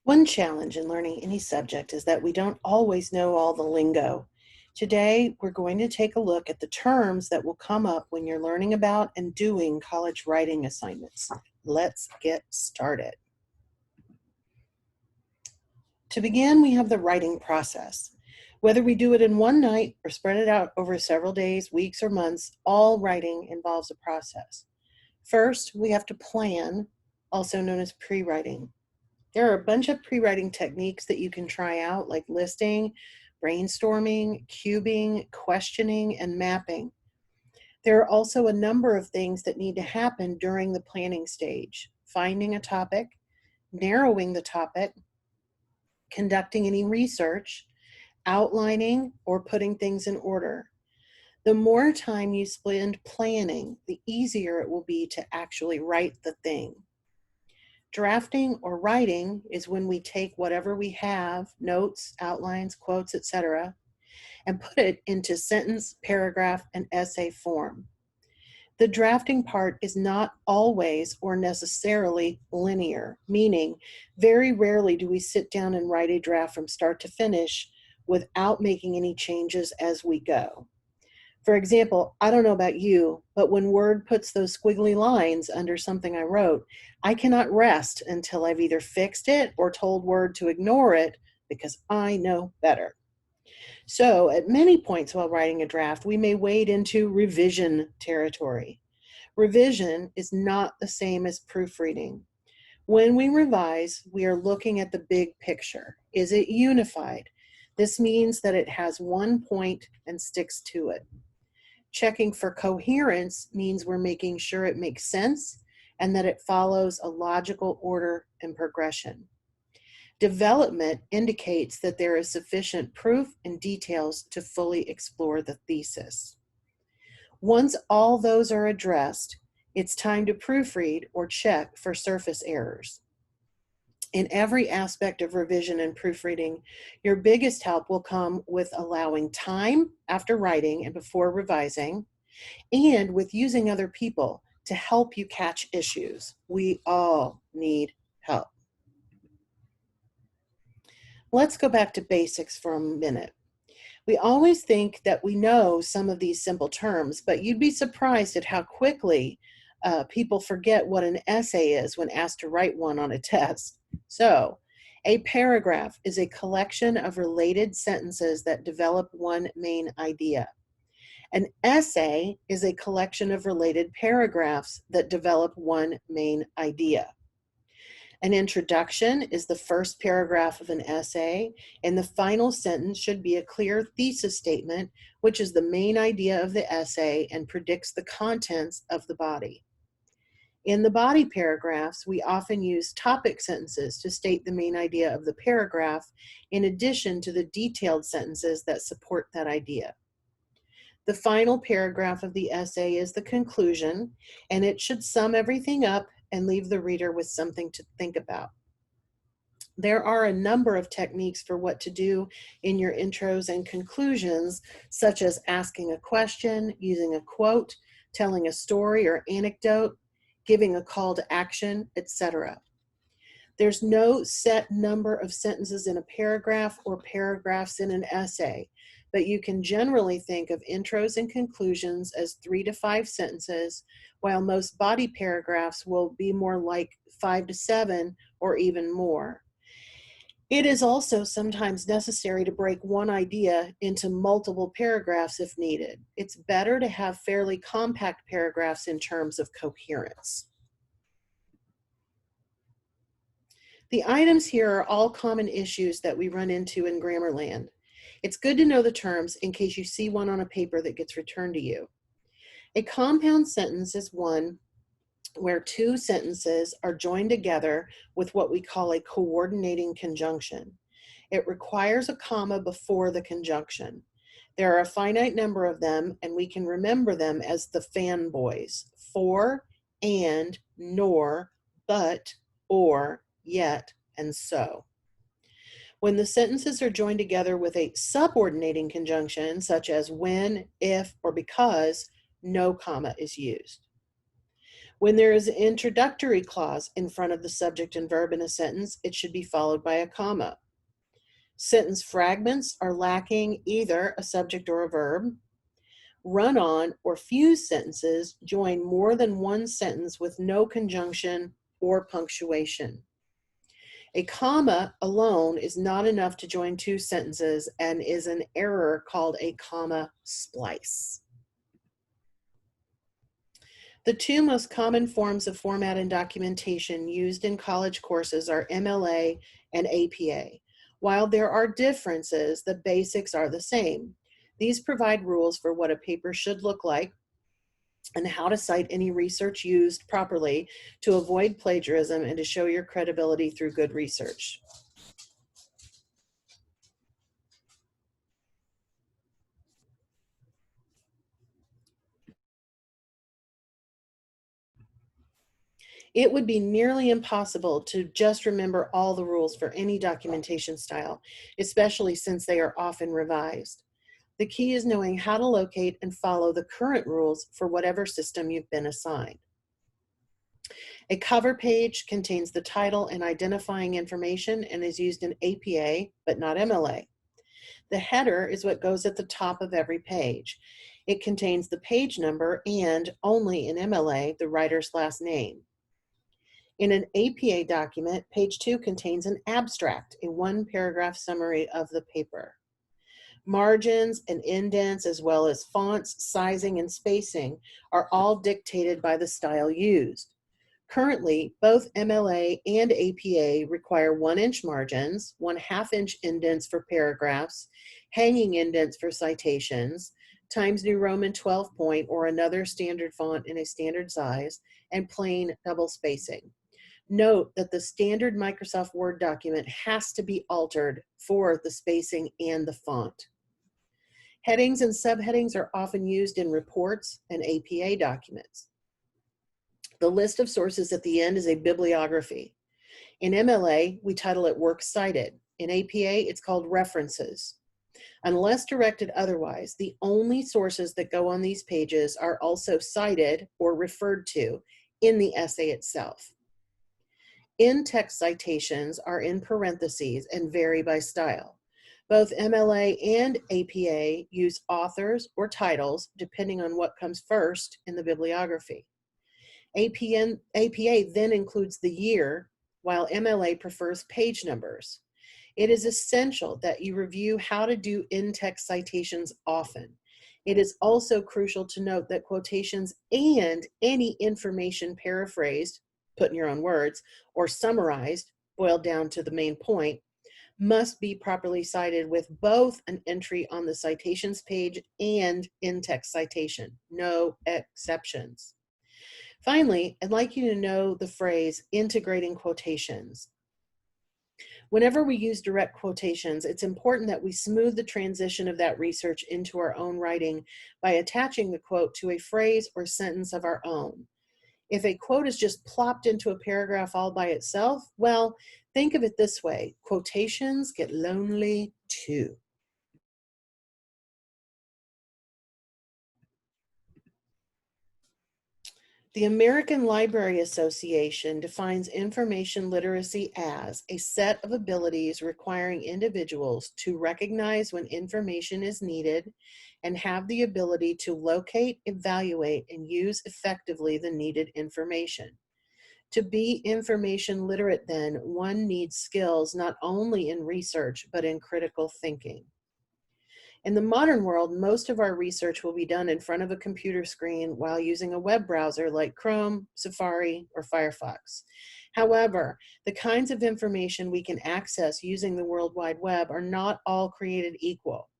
One challenge in learning any subject is that we don't always know all the lingo. Today, we're going to take a look at the terms that will come up when you're learning about and doing college writing assignments. Let's get started. To begin, we have the writing process. Whether we do it in one night or spread it out over several days, weeks, or months, all writing involves a process. First, we have to plan, also known as pre-writing. There are a bunch of pre-writing techniques that you can try out, like listing, brainstorming, cubing, questioning, and mapping. There are also a number of things that need to happen during the planning stage: finding a topic, narrowing the topic, conducting any research, outlining, or putting things in order. The more time you spend planning, the easier it will be to actually write the thing. Drafting or writing is when we take whatever we have, notes, outlines, quotes, etc., and put it into sentence, paragraph, and essay form. The drafting part is not always or necessarily linear, meaning very rarely do we sit down and write a draft from start to finish without making any changes as we go. For example, I don't know about you, but when Word puts those squiggly lines under something I wrote, I cannot rest until I've either fixed it or told Word to ignore it because I know better. So, at many points while writing a draft, we may wade into revision territory. Revision is not the same as proofreading. When we revise, we are looking at the big picture. Is it unified? This means that it has one point and sticks to it. Checking for coherence means we're making sure it makes sense and that it follows a logical order and progression. Development indicates that there is sufficient proof and details to fully explore the thesis. Once all those are addressed, it's time to proofread or check for surface errors. In every aspect of revision and proofreading, your biggest help will come with allowing time after writing and before revising, and with using other people to help you catch issues. We all need help. Let's go back to basics for a minute. We always think that we know some of these simple terms, but you'd be surprised at how quickly people forget what an essay is when asked to write one on a test. So, a paragraph is a collection of related sentences that develop one main idea. An essay is a collection of related paragraphs that develop one main idea. An introduction is the first paragraph of an essay, and the final sentence should be a clear thesis statement, which is the main idea of the essay and predicts the contents of the body. In the body paragraphs, we often use topic sentences to state the main idea of the paragraph, in addition to the detailed sentences that support that idea. The final paragraph of the essay is the conclusion, and it should sum everything up and leave the reader with something to think about. There are a number of techniques for what to do in your intros and conclusions, such as asking a question, using a quote, telling a story or anecdote, giving a call to action, etc. There's no set number of sentences in a paragraph or paragraphs in an essay, but you can generally think of intros and conclusions as 3 to 5 sentences, while most body paragraphs will be more like 5 to 7 or even more. It is also sometimes necessary to break one idea into multiple paragraphs if needed. It's better to have fairly compact paragraphs in terms of coherence. The items here are all common issues that we run into in Grammarland. It's good to know the terms in case you see one on a paper that gets returned to you. A compound sentence is one where two sentences are joined together with what we call a coordinating conjunction. It requires a comma before the conjunction. There are a finite number of them, and we can remember them as the fanboys: for, and, nor, but, or, yet, and so. When the sentences are joined together with a subordinating conjunction, such as when, if, or because, no comma is used. When there is an introductory clause in front of the subject and verb in a sentence, it should be followed by a comma. Sentence fragments are lacking either a subject or a verb. Run-on or fused sentences join more than one sentence with no conjunction or punctuation. A comma alone is not enough to join two sentences and is an error called a comma splice. The two most common forms of format and documentation used in college courses are MLA and APA. While there are differences, the basics are the same. These provide rules for what a paper should look like and how to cite any research used properly to avoid plagiarism and to show your credibility through good research. It would be nearly impossible to just remember all the rules for any documentation style, especially since they are often revised. The key is knowing how to locate and follow the current rules for whatever system you've been assigned. A cover page contains the title and identifying information and is used in APA, but not MLA. The header is what goes at the top of every page. It contains the page number and, only in MLA, the writer's last name. In an APA document, page 2 contains an abstract, a one-paragraph summary of the paper. Margins and indents, as well as fonts, sizing, and spacing, are all dictated by the style used. Currently, both MLA and APA require 1-inch margins, 1/2-inch indents for paragraphs, hanging indents for citations, Times New Roman 12 point or another standard font in a standard size, and plain double spacing. Note that the standard Microsoft Word document has to be altered for the spacing and the font. Headings and subheadings are often used in reports and APA documents. The list of sources at the end is a bibliography. In MLA, we title it Works Cited. In APA, it's called References. Unless directed otherwise, the only sources that go on these pages are also cited or referred to in the essay itself. In-text citations are in parentheses and vary by style. Both MLA and APA use authors or titles depending on what comes first in the bibliography. APA then includes the year, while MLA prefers page numbers. It is essential that you review how to do in-text citations often. It is also crucial to note that quotations and any information paraphrased, put in your own words, or summarized, boiled down to the main point, must be properly cited with both an entry on the citations page and in-text citation. No exceptions. Finally, I'd like you to know the phrase integrating quotations. Whenever we use direct quotations, it's important that we smooth the transition of that research into our own writing by attaching the quote to a phrase or sentence of our own. If a quote is just plopped into a paragraph all by itself, well, think of it this way: quotations get lonely too. The American Library Association defines information literacy as a set of abilities requiring individuals to recognize when information is needed and have the ability to locate, evaluate, and use effectively the needed information. To be information literate, then, one needs skills not only in research, but in critical thinking. In the modern world, most of our research will be done in front of a computer screen while using a web browser like Chrome, Safari, or Firefox. However, the kinds of information we can access using the World Wide Web are not all created equal.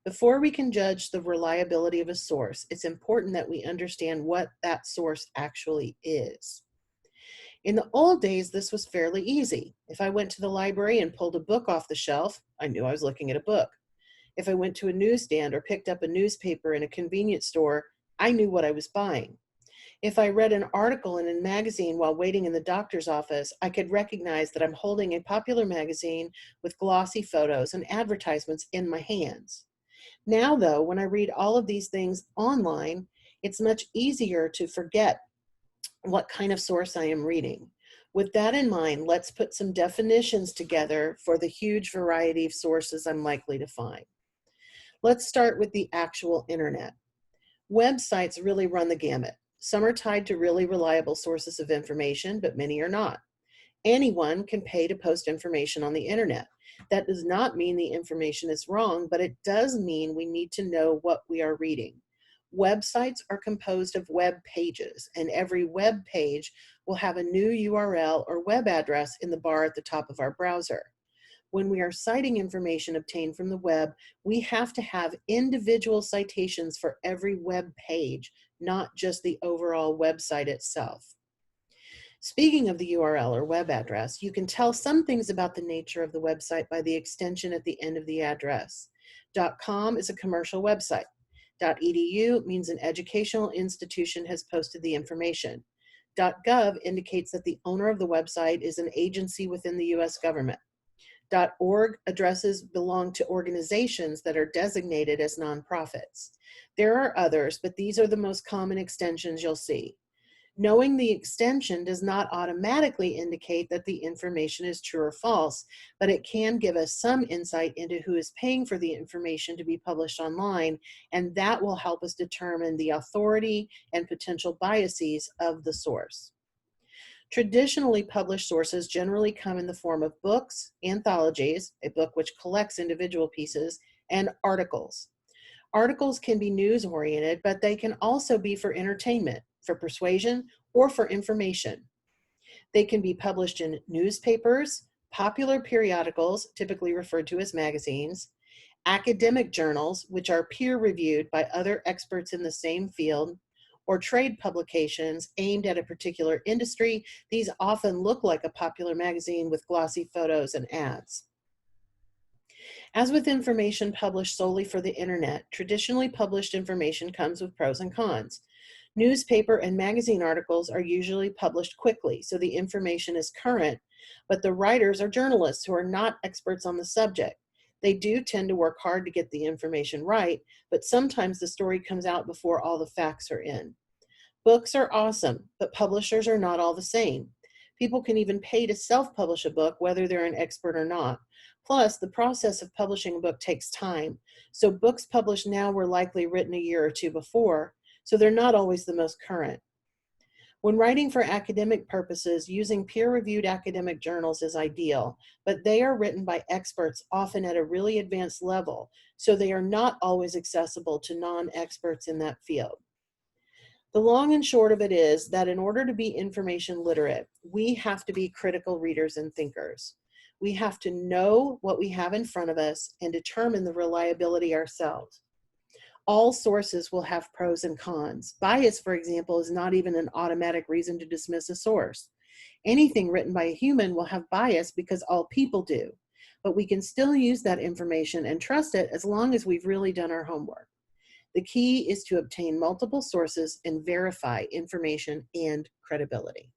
Before we can judge the reliability of a source, it's important that we understand what that source actually is. In the old days, this was fairly easy. If I went to the library and pulled a book off the shelf, I knew I was looking at a book. If I went to a newsstand or picked up a newspaper in a convenience store, I knew what I was buying. If I read an article in a magazine while waiting in the doctor's office, I could recognize that I'm holding a popular magazine with glossy photos and advertisements in my hands. Now, though, when I read all of these things online, it's much easier to forget what kind of source I am reading. With that in mind, let's put some definitions together for the huge variety of sources I'm likely to find. Let's start with the actual internet. Websites really run the gamut. Some are tied to really reliable sources of information, but many are not. Anyone can pay to post information on the internet. That does not mean the information is wrong, but it does mean we need to know what we are reading. Websites are composed of web pages, and every web page will have a new URL or web address in the bar at the top of our browser. When we are citing information obtained from the web, we have to have individual citations for every web page, not just the overall website itself. Speaking of the URL or web address, you can tell some things about the nature of the website by the extension at the end of the address. .com is a commercial website. .edu means an educational institution has posted the information. .gov indicates that the owner of the website is an agency within the US government. .org addresses belong to organizations that are designated as nonprofits. There are others, but these are the most common extensions you'll see. Knowing the extension does not automatically indicate that the information is true or false, but it can give us some insight into who is paying for the information to be published online, and that will help us determine the authority and potential biases of the source. Traditionally published sources generally come in the form of books, anthologies, a book which collects individual pieces, and articles. Articles can be news-oriented, but they can also be for entertainment, for persuasion, or for information. They can be published in newspapers, popular periodicals, typically referred to as magazines, academic journals, which are peer-reviewed by other experts in the same field, or trade publications aimed at a particular industry. These often look like a popular magazine with glossy photos and ads. As with information published solely for the internet, traditionally published information comes with pros and cons. Newspaper and magazine articles are usually published quickly, so the information is current, but the writers are journalists who are not experts on the subject. They do tend to work hard to get the information right, but sometimes the story comes out before all the facts are in. Books are awesome, but publishers are not all the same. People can even pay to self-publish a book, whether they're an expert or not. Plus, the process of publishing a book takes time. So books published now were likely written a year or two before, so they're not always the most current. When writing for academic purposes, using peer-reviewed academic journals is ideal, but they are written by experts, often at a really advanced level, so they are not always accessible to non-experts in that field. The long and short of it is that in order to be information literate, we have to be critical readers and thinkers. We have to know what we have in front of us and determine the reliability ourselves. All sources will have pros and cons. Bias, for example, is not even an automatic reason to dismiss a source. Anything written by a human will have bias because all people do, but we can still use that information and trust it as long as we've really done our homework. The key is to obtain multiple sources and verify information and credibility.